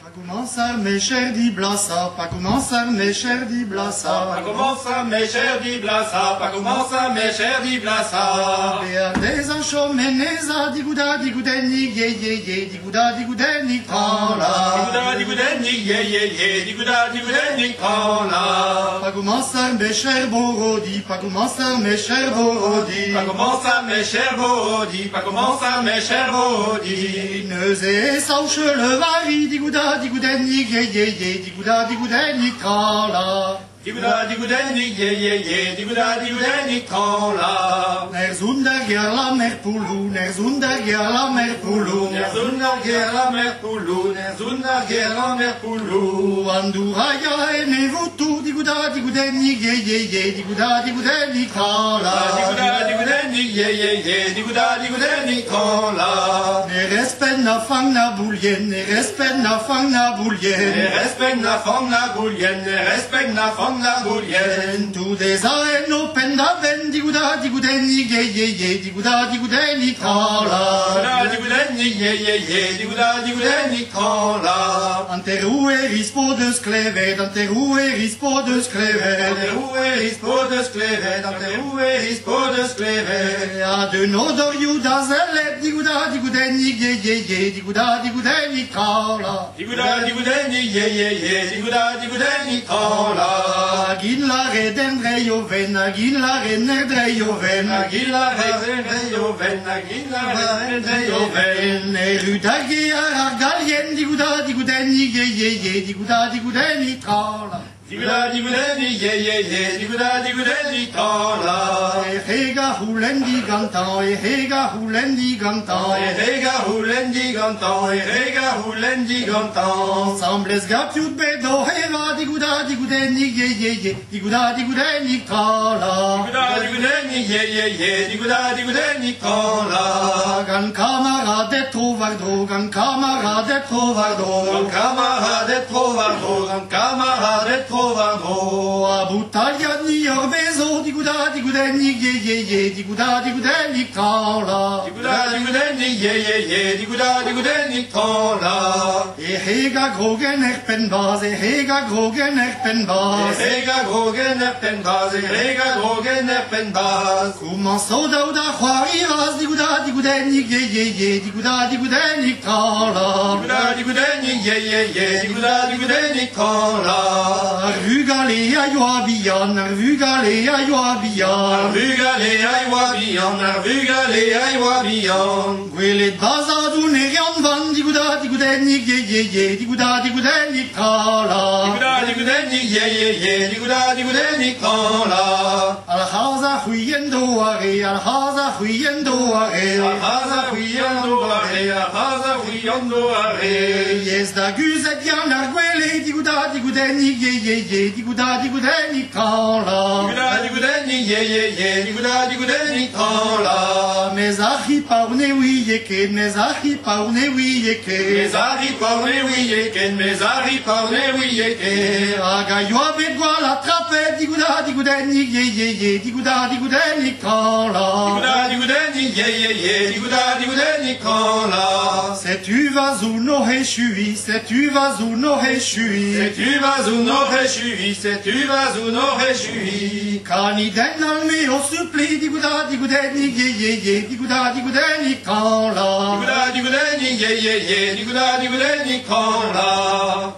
Pas commencer mes chers dit blassa, pas commencer mes chers dit blassa, pas commencer mes chers dit blassa, pas commencer mes chers dit blassa. Des anchos meneza, digouda digoudeni, ye ye ye, digouda digoudeni, trala. Digouda digoudeni, ye ye ye, digouda digoudeni, trala. Pas commencer mes chers borodi, pas commencer mes chers borodi, pas commencer mes chers borodi, pas commencer mes chers borodi. Neuze sauche le vari, digouda digoudeni, ye ye ye, digouda digoudeni, trala. Digouda digoudeni, ye ye ye, digouda digoudeni, trala. Nerzun derrière la mer Poulou, nerzun derrière la mer Poulou, nerzun derrière la mer Poulou, nerzun derrière la mer Poulou. Anduraya e nevutu, digouda digoudeni, ye ye ye, digouda digoudeni, trala. Digouda digoudeni, ye ye ye, digouda digoudeni, trala. Ne respect na fang na boulien, ne respect na fang na boulien, ne respect na fang na boulien, ne respect na fang na boulien. Tu des aen no pendaven, digouda digoudeni, ye ye ye, digouda digoudeni, trala. Digouda digoudeni, ye ye ye, digouda digoudeni, trala. Anterou e rispo de scleved, anterou e rispo de scleved, anterou e rispo de scleved, anterou e rispo de scleved. A de nodoriu da zelet, digouda digoudeni, ye ye ye, digouda digoudeni, trala. Digouda digoudeni, ye ye ye, digouda digoudeni, trala. Agin la reden dreioven, agin la renner dreioven, agin la reden dreioven, agin la reden dreioven. Eru dagiar argalien, digouda digoudeni, ye ye ye, digouda digoudeni, trala. Digouda digoudeni, ye ye ye, digouda digoudeni, trala. Hega hulendi gantan, hega hulendi gantan, hega hulendi gantan, hega hulendi gantan. Sembles gapiut bedo, heva digouda digoudeni, ye ye ye, digouda digoudeni, trala. Digouda digoudeni, ye ye ye, digouda digoudeni, trala. Gan camarade trovardro, gan camarade trovardro, gan camarade trovardro, gan camarade trovardro. A boutalja ni orbezo, digouda digoudeni, ye ye ye, digouda digoudeni, trala. Digouda digoudeni, ye ye ye, digouda digoudeni, trala. Hega grogen erpenbaz, hega grogen erpenbaz, hega grogen erpenbaz, hega grogen erpenbaz. Comment sodauda khwariras, digouda digoudeni, ye ye ye, digouda digoudeni, trala. Digouda digoudeni, ye ye ye, digouda digoudeni, trala. Arvugale aywabian, arvugale aywabian, arvugale aywabian, arvugale aywabian. Gwelet bazadou nerian van, digouda digoudeni, ye ye ye, digouda digoudeni, trala. Digouda digoudeni, ye ye ye, digouda digoudeni, trala. Alhaza huyendo are, alhaza huyendo are, alhaza huyendo are, alhaza huyendo are. Yes da guzet yan argwele, digouda digoudeni, ye ye ye, digouda digoudeni, trala. Digouda digoudeni, ye ye ye, digouda digoudeni, trala. Mes achi paune wiyeken, mes achi paune wiyeken, mes achi paune wiyeken, mes achi paune wiyeken. Aga yoa bedwa la trape, digouda digoudeni, ye ye ye, digouda digoudeni, trala. Digouda digoudeni, ye ye ye, digouda digoudeni, trala. Sais-tu vas où no hechui, sais-tu vas où no hechui, sais-tu vas où no hechui, sais-tu vas où no hechui. Kani den alme au suppli, digouda digoudeni, ye ye ye, digouda digoudeni, trala. Digouda digoudeni, ye ye ye, digouda digoudeni, trala.